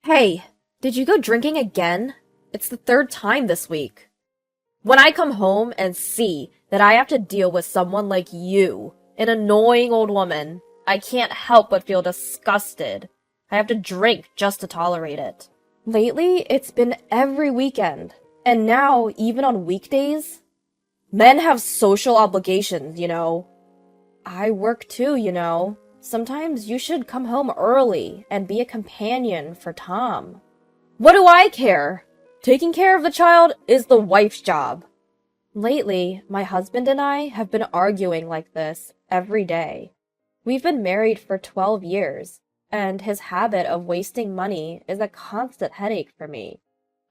Hey, did you go drinking again? It's the third time this week. When I come home and see that I have to deal with someone like you, an annoying old woman, I can't help but feel disgusted. I have to drink just to tolerate it. Lately, it's been every weekend, and now even on weekdays. Men have social obligations. I work too. Sometimes you should come home early and be a companion for Tom. What do I care? Taking care of the child is the wife's job. Lately, my husband and I have been arguing like this every day. We've been married for 12 years, and his habit of wasting money is a constant headache for me.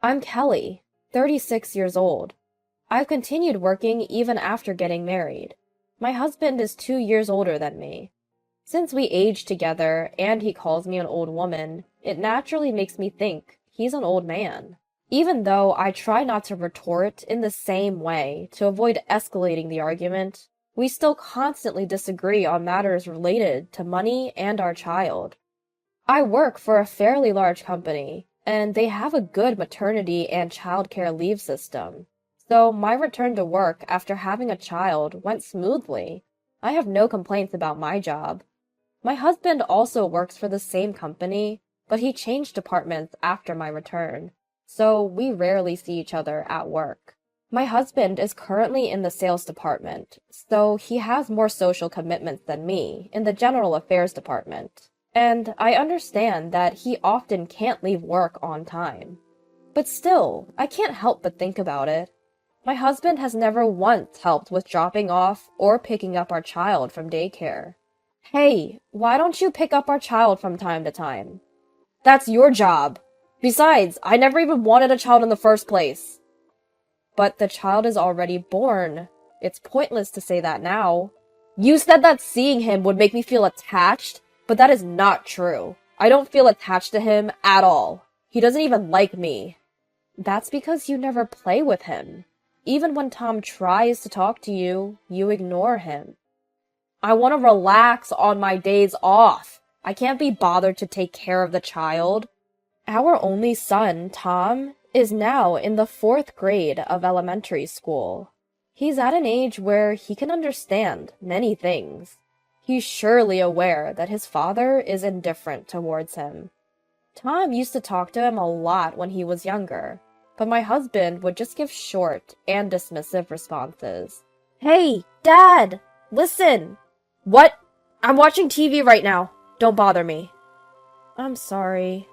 I'm Kelly, 36 years old. I've continued working even after getting married. My husband is 2 years older than me. Since we age together and he calls me an old woman, it naturally makes me think he's an old man. Even though I try not to retort in the same way to avoid escalating the argument, we still constantly disagree on matters related to money and our child. I work for a fairly large company, and they have a good maternity and childcare leave system. So my return to work after having a child went smoothly. I have no complaints about my job. My husband also works for the same company, but he changed departments after my return, so we rarely see each other at work. My husband is currently in the sales department, so he has more social commitments than me in the general affairs department, and I understand that he often can't leave work on time. But still, I can't help but think about it. My husband has never once helped with dropping off or picking up our child from daycare. Hey, why don't you pick up our child from time to time? That's your job. Besides, I never even wanted a child in the first place. But the child is already born. It's pointless to say that now. You said that seeing him would make me feel attached, but that is not true. I don't feel attached to him at all. He doesn't even like me. That's because you never play with him. Even when Tom tries to talk to you, you ignore him. I want to relax on my days off. I can't be bothered to take care of the child. Our only son, Tom, is now in the 4th grade of elementary school. He's at an age where he can understand many things. He's surely aware that his father is indifferent towards him. Tom used to talk to him a lot when he was younger, but my husband would just give short and dismissive responses. Hey, Dad! Listen! What? I'm watching TV right now. Don't bother me. I'm sorry.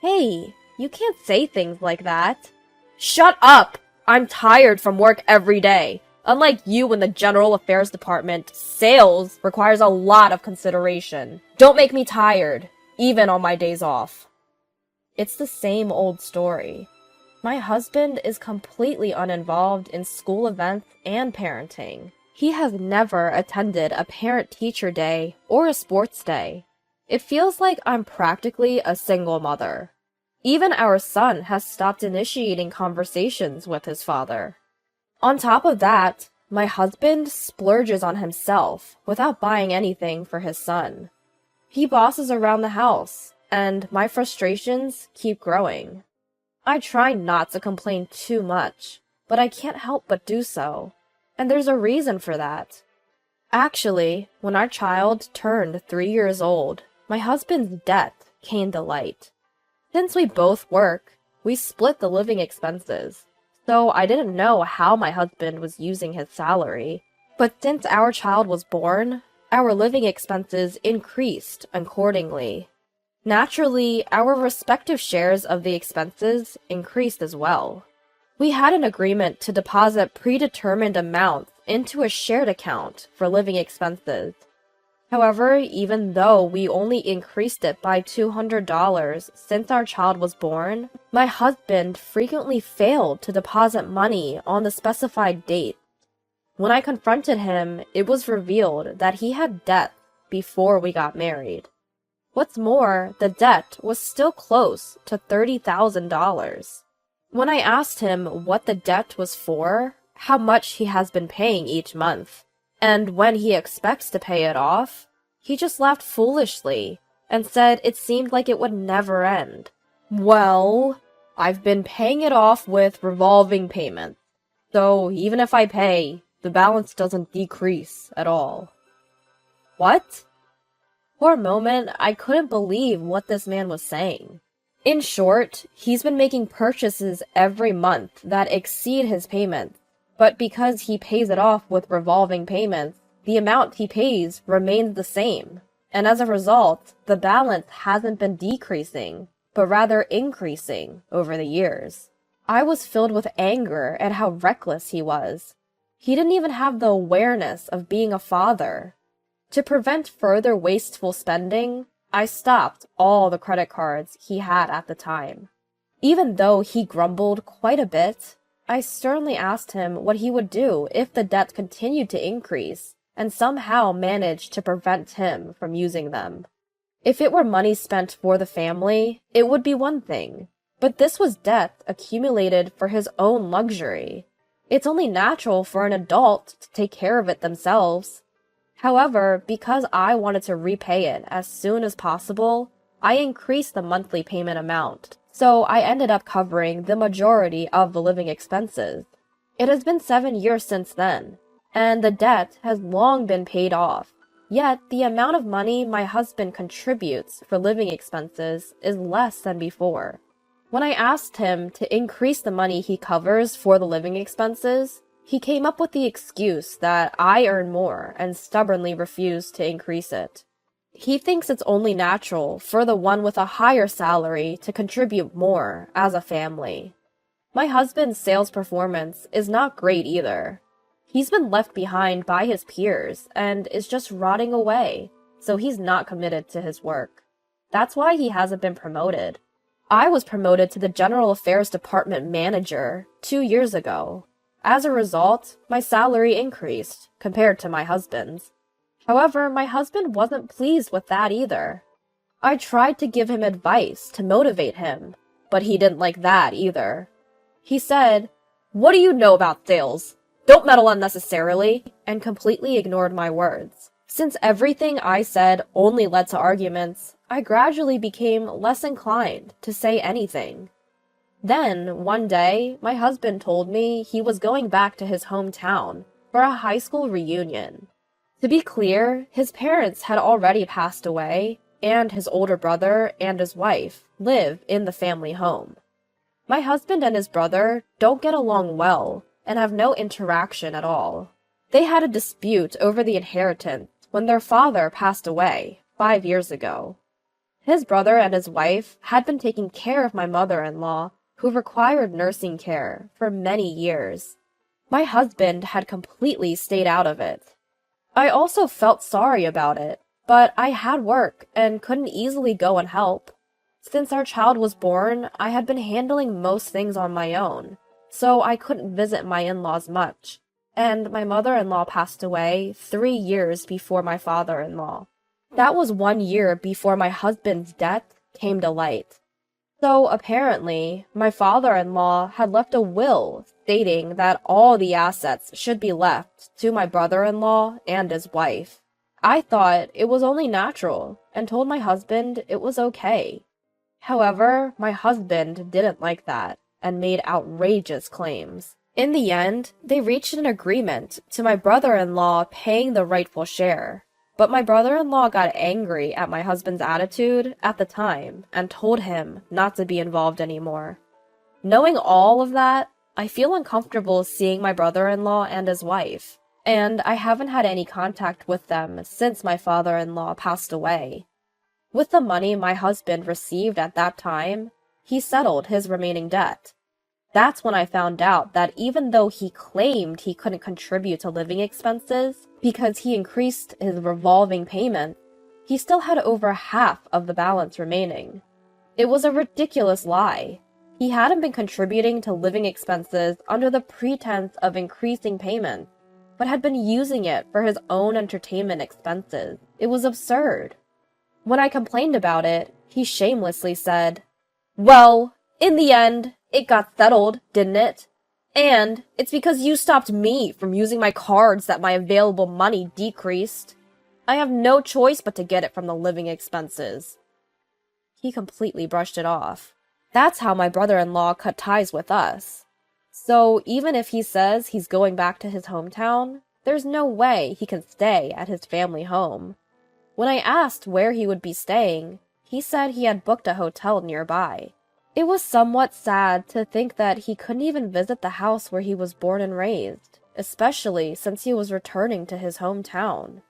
Hey, you can't say things like that. Shut up! I'm tired from work every day. Unlike you in the general affairs department, sales requires a lot of consideration. Don't make me tired, even on my days off. It's the same old story. My husband is completely uninvolved in school events and parenting. He has never attended a parent-teacher day or a sports day. It feels like I'm practically a single mother. Even our son has stopped initiating conversations with his father. On top of that, my husband splurges on himself without buying anything for his son. He bosses around the house, and my frustrations keep growing. I try not to complain too much, but I can't help but do so. And there's a reason for that. Actually, when our child turned 3 years old, my husband's death came to light. Since we both work, we split the living expenses, so I didn't know how my husband was using his salary. But since our child was born, our living expenses increased accordingly. Naturally, our respective shares of the expenses increased as well. We had an agreement to deposit predetermined amounts into a shared account for living expenses. However, even though we only increased it by $200 since our child was born, my husband frequently failed to deposit money on the specified date. When I confronted him, it was revealed that he had debt before we got married. What's more, the debt was still close to $30,000. When I asked him what the debt was for, how much he has been paying each month, and when he expects to pay it off, he just laughed foolishly and said it seemed like it would never end. Well, I've been paying it off with revolving payments. So even if I pay, the balance doesn't decrease at all. What? For a moment, I couldn't believe what this man was saying. In short, he's been making purchases every month that exceed his payments, but because he pays it off with revolving payments, the amount he pays remains the same. And as a result, the balance hasn't been decreasing, but rather increasing over the years. I was filled with anger at how reckless he was. He didn't even have the awareness of being a father. To prevent further wasteful spending, I stopped all the credit cards he had at the time. Even though he grumbled quite a bit, I sternly asked him what he would do if the debt continued to increase and somehow managed to prevent him from using them. If it were money spent for the family, it would be one thing, but this was debt accumulated for his own luxury. It's only natural for an adult to take care of it themselves. However, because I wanted to repay it as soon as possible, I increased the monthly payment amount, so I ended up covering the majority of the living expenses. It has been 7 years since then, and the debt has long been paid off. Yet, the amount of money my husband contributes for living expenses is less than before. When I asked him to increase the money he covers for the living expenses, he came up with the excuse that I earn more and stubbornly refused to increase it. He thinks it's only natural for the one with a higher salary to contribute more as a family. My husband's sales performance is not great either. He's been left behind by his peers and is just rotting away, so he's not committed to his work. That's why he hasn't been promoted. I was promoted to the General Affairs Department manager 2 years ago. As a result, my salary increased compared to my husband's. However, my husband wasn't pleased with that either. I tried to give him advice to motivate him, but he didn't like that either. He said, "What do you know about sales? Don't meddle unnecessarily," and completely ignored my words. Since everything I said only led to arguments, I gradually became less inclined to say anything. Then, one day, my husband told me he was going back to his hometown for a high school reunion. To be clear, his parents had already passed away, and his older brother and his wife live in the family home. My husband and his brother don't get along well and have no interaction at all. They had a dispute over the inheritance when their father passed away 5 years ago. His brother and his wife had been taking care of my mother-in-law, who required nursing care for many years. My husband had completely stayed out of it. I also felt sorry about it, but I had work and couldn't easily go and help. Since our child was born, I had been handling most things on my own, so I couldn't visit my in-laws much, and my mother-in-law passed away 3 years before my father-in-law. That was 1 year before my husband's death came to light. So apparently, my father-in-law had left a will stating that all the assets should be left to my brother-in-law and his wife. I thought it was only natural and told my husband it was okay. However, my husband didn't like that and made outrageous claims. In the end, they reached an agreement to my brother-in-law paying the rightful share. But my brother-in-law got angry at my husband's attitude at the time and told him not to be involved anymore. Knowing all of that, I feel uncomfortable seeing my brother-in-law and his wife, and I haven't had any contact with them since my father-in-law passed away. With the money my husband received at that time, he settled his remaining debt. That's when I found out that even though he claimed he couldn't contribute to living expenses because he increased his revolving payment, he still had over half of the balance remaining. It was a ridiculous lie. He hadn't been contributing to living expenses under the pretense of increasing payments, but had been using it for his own entertainment expenses. It was absurd. When I complained about it, he shamelessly said, "Well, in the end, it got settled, didn't it? And it's because you stopped me from using my cards that my available money decreased. I have no choice but to get it from the living expenses." He completely brushed it off. That's how my brother-in-law cut ties with us. So even if he says he's going back to his hometown, there's no way he can stay at his family home. When I asked where he would be staying, he said he had booked a hotel nearby. It was somewhat sad to think that he couldn't even visit the house where he was born and raised, especially since he was returning to his hometown.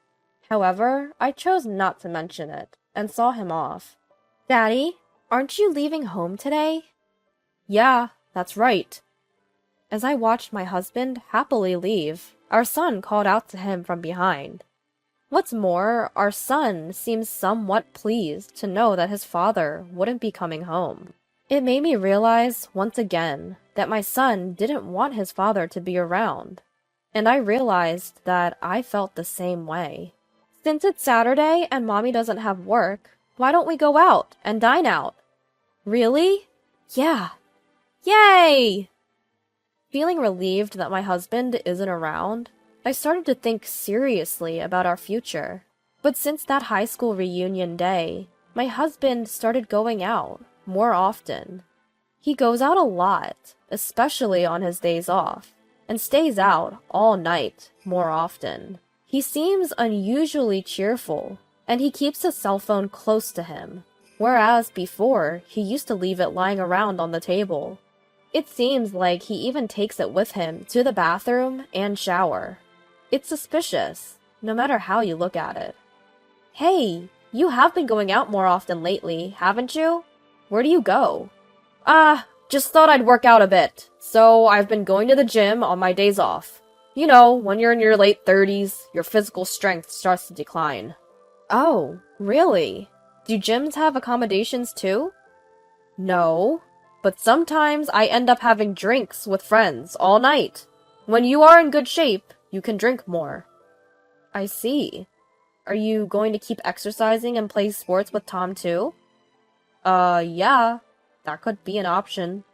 However, I chose not to mention it, and saw him off. "Daddy, aren't you leaving home today?" "Yeah, that's right." As I watched my husband happily leave, our son called out to him from behind. What's more, our son seemed somewhat pleased to know that his father wouldn't be coming home. It made me realize, once again, that my son didn't want his father to be around. And I realized that I felt the same way. Since it's Saturday and Mommy doesn't have work, why don't we go out and dine out? Really? Yeah. Yay! Feeling relieved that my husband isn't around, I started to think seriously about our future. But since that high school reunion day, my husband started going out more often. He goes out a lot, especially on his days off, and stays out all night more often. He seems unusually cheerful, and he keeps his cell phone close to him, whereas before he used to leave it lying around on the table. It seems like he even takes it with him to the bathroom and shower. It's suspicious, no matter how you look at it. "Hey, you have been going out more often lately, haven't you? Where do you go?" Just thought I'd work out a bit, so I've been going to the gym on my days off. You know, when you're in your late 30s, your physical strength starts to decline." "Oh, really? Do gyms have accommodations too?" "No, but sometimes I end up having drinks with friends all night. When you are in good shape, you can drink more." "I see. Are you going to keep exercising and play sports with Tom too?" Yeah, that could be an option."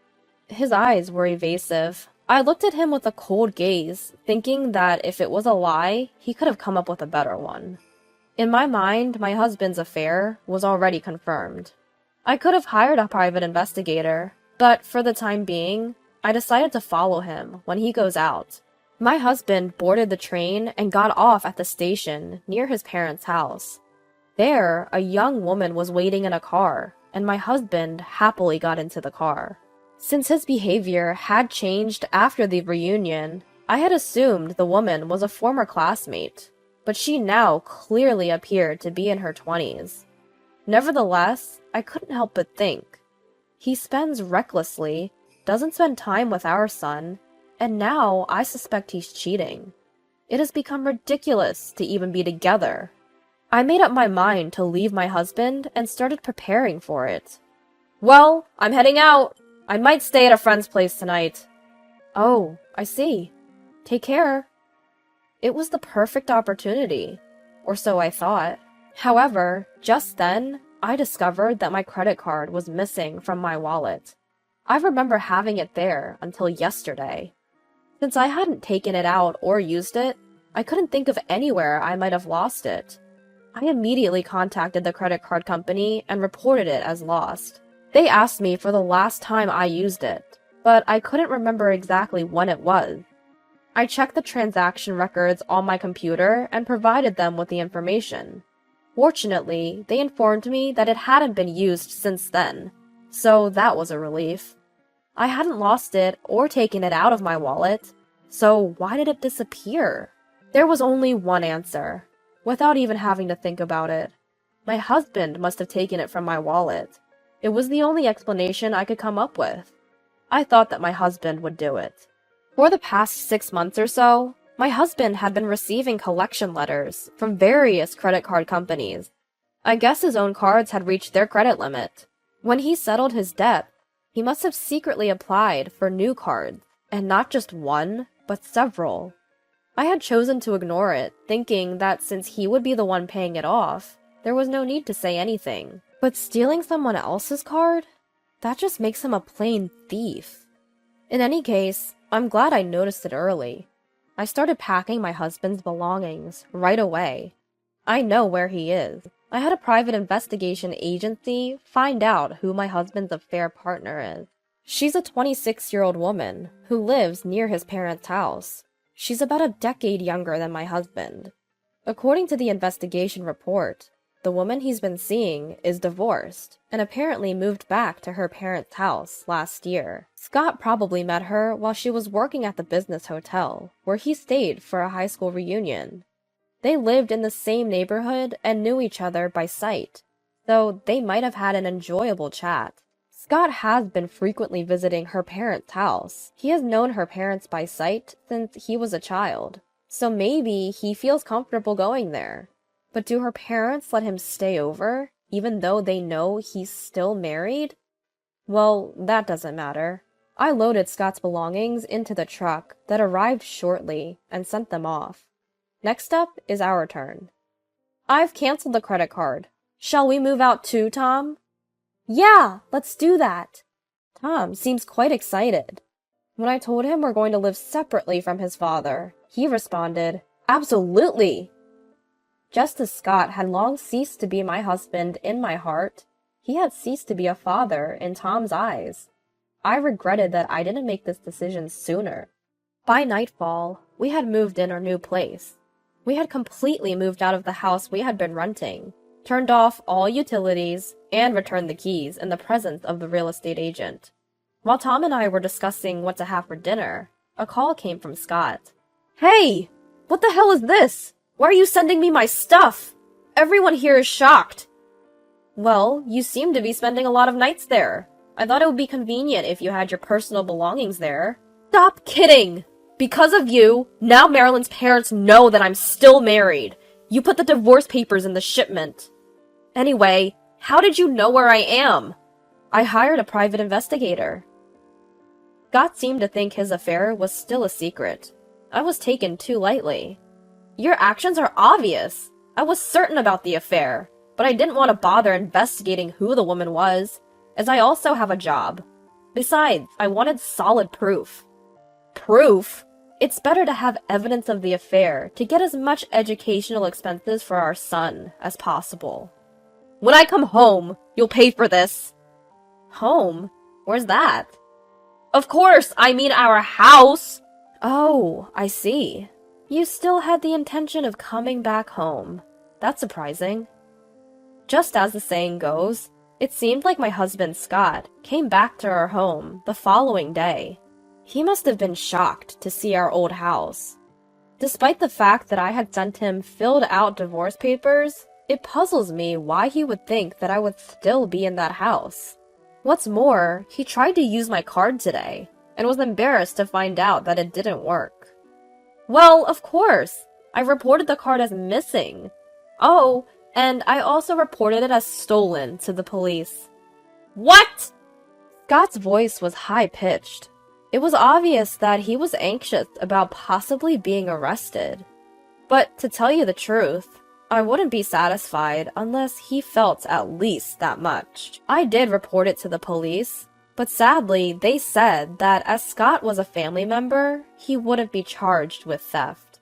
His eyes were evasive. I looked at him with a cold gaze, thinking that if it was a lie, he could have come up with a better one. In my mind, my husband's affair was already confirmed. I could have hired a private investigator, but for the time being, I decided to follow him when he goes out. My husband boarded the train and got off at the station near his parents' house. There, a young woman was waiting in a car, and my husband happily got into the car. Since his behavior had changed after the reunion, I had assumed the woman was a former classmate, but she now clearly appeared to be in her 20s. Nevertheless, I couldn't help but think, he spends recklessly, doesn't spend time with our son, and now I suspect he's cheating. It has become ridiculous to even be together. I made up my mind to leave my husband and started preparing for it. "Well, I'm heading out. I might stay at a friend's place tonight." "Oh, I see. Take care." It was the perfect opportunity, or so I thought. However, just then, I discovered that my credit card was missing from my wallet. I remember having it there until yesterday. Since I hadn't taken it out or used it, I couldn't think of anywhere I might have lost it. I immediately contacted the credit card company and reported it as lost. They asked me for the last time I used it, but I couldn't remember exactly when it was. I checked the transaction records on my computer and provided them with the information. Fortunately, they informed me that it hadn't been used since then, so that was a relief. I hadn't lost it or taken it out of my wallet, so why did it disappear? There was only one answer, without even having to think about it. My husband must have taken it from my wallet. It was the only explanation I could come up with. I thought that my husband would do it. For the past 6 months or so, my husband had been receiving collection letters from various credit card companies. I guess his own cards had reached their credit limit. When he settled his debt, he must have secretly applied for new cards, and not just one, but several. I had chosen to ignore it, thinking that since he would be the one paying it off, there was no need to say anything. But stealing someone else's card? That just makes him a plain thief. In any case, I'm glad I noticed it early. I started packing my husband's belongings right away. I know where he is. I had a private investigation agency find out who my husband's affair partner is. She's a 26-year-old woman who lives near his parents' house. She's about a decade younger than my husband. According to the investigation report, the woman he's been seeing is divorced and apparently moved back to her parents' house last year. Scott probably met her while she was working at the business hotel, where he stayed for a high school reunion. They lived in the same neighborhood and knew each other by sight, so they might have had an enjoyable chat. Scott has been frequently visiting her parents' house. He has known her parents by sight since he was a child, so maybe he feels comfortable going there. But do her parents let him stay over, even though they know he's still married? Well, that doesn't matter. I loaded Scott's belongings into the truck that arrived shortly and sent them off. Next up is our turn. I've canceled the credit card. Shall we move out too, Tom? Yeah, let's do that. Tom seems quite excited. When I told him we're going to live separately from his father, he responded, Absolutely! Just as Scott had long ceased to be my husband in my heart, he had ceased to be a father in Tom's eyes. I regretted that I didn't make this decision sooner. By nightfall, we had moved in our new place. We had completely moved out of the house we had been renting, turned off all utilities, and returned the keys in the presence of the real estate agent. While Tom and I were discussing what to have for dinner, a call came from Scott. Hey! What the hell is this? Why are you sending me my stuff? Everyone here is shocked. Well, you seem to be spending a lot of nights there. I thought it would be convenient if you had your personal belongings there. Stop kidding! Because of you, now Marilyn's parents know that I'm still married. You put the divorce papers in the shipment. Anyway, how did you know where I am? I hired a private investigator. Scott seemed to think his affair was still a secret. I was taken too lightly. Your actions are obvious. I was certain about the affair, but I didn't want to bother investigating who the woman was, as I also have a job. Besides, I wanted solid proof. Proof? It's better to have evidence of the affair to get as much educational expenses for our son as possible. When I come home, you'll pay for this. Home? Where's that? Of course, I mean our house! Oh, I see. You still had the intention of coming back home. That's surprising. Just as the saying goes, it seemed like my husband Scott came back to our home the following day. He must have been shocked to see our old house. Despite the fact that I had sent him filled out divorce papers, it puzzles me why he would think that I would still be in that house. What's more, he tried to use my card today, and was embarrassed to find out that it didn't work. Well, of course, I reported the card as missing. Oh, and I also reported it as stolen to the police. What? Scott's voice was high-pitched. It was obvious that he was anxious about possibly being arrested. But to tell you the truth, I wouldn't be satisfied unless he felt at least that much. I did report it to the police, but sadly they said that as Scott was a family member, he wouldn't be charged with theft.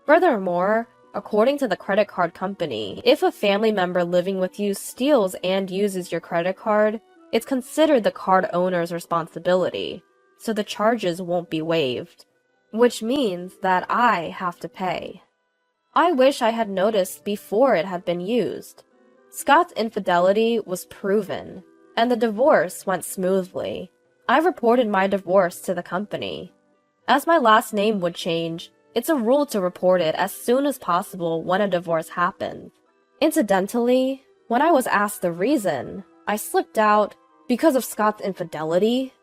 Furthermore, according to the credit card company, if a family member living with you steals and uses your credit card, it's considered the card owner's responsibility, so the charges won't be waived, which means that I have to pay. I wish I had noticed before it had been used. Scott's infidelity was proven, and the divorce went smoothly. I reported my divorce to the company. As my last name would change, it's a rule to report it as soon as possible when a divorce happens. Incidentally, when I was asked the reason, I slipped out, because of Scott's infidelity,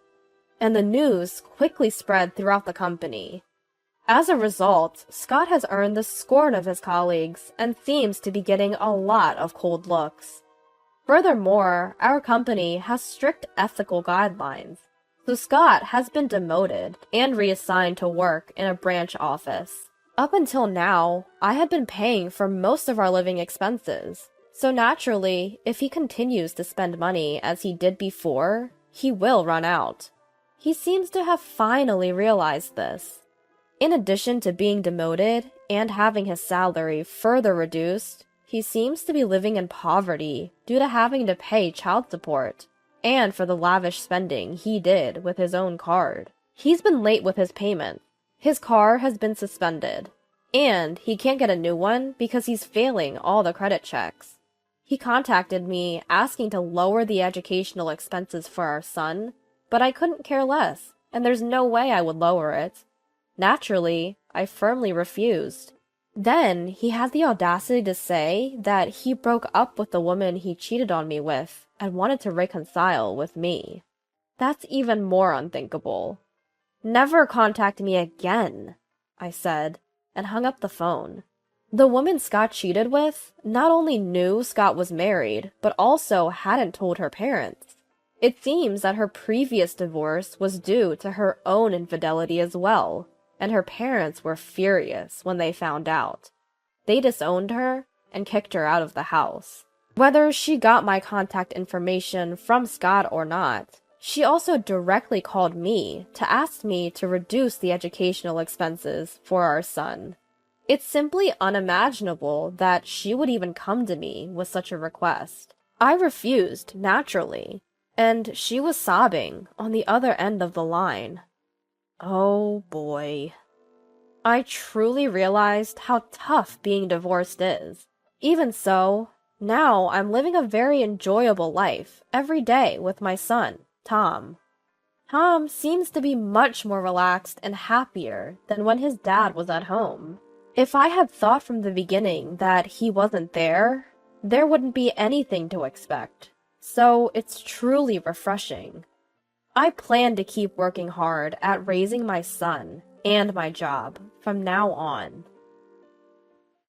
and the news quickly spread throughout the company. As a result, Scott has earned the scorn of his colleagues and seems to be getting a lot of cold looks. Furthermore, our company has strict ethical guidelines, so Scott has been demoted and reassigned to work in a branch office. Up until now, I had been paying for most of our living expenses, so naturally, if he continues to spend money as he did before, he will run out. He seems to have finally realized this. In addition to being demoted and having his salary further reduced, He seems to be living in poverty due to having to pay child support, and for the lavish spending he did with his own card. He's been late with his payment. His car has been suspended, and he can't get a new one because he's failing all the credit checks. He contacted me asking to lower the educational expenses for our son, but I couldn't care less, and there's no way I would lower it. Naturally, I firmly refused. Then he had the audacity to say that he broke up with the woman he cheated on me with and wanted to reconcile with me. That's even more unthinkable. Never contact me again, I said, and hung up the phone. The woman Scott cheated with not only knew Scott was married, but also hadn't told her parents. It seems that her previous divorce was due to her own infidelity as well, and her parents were furious when they found out. They disowned her and kicked her out of the house. Whether she got my contact information from Scott or not, she also directly called me to ask me to reduce the educational expenses for our son. It's simply unimaginable that she would even come to me with such a request. I refused, naturally, and she was sobbing on the other end of the line. Oh boy. I truly realized how tough being divorced is. Even so, now I'm living a very enjoyable life every day with my son, Tom. Tom seems to be much more relaxed and happier than when his dad was at home. If I had thought from the beginning that he wasn't there wouldn't be anything to expect. So it's truly refreshing. I plan to keep working hard at raising my son and my job from now on.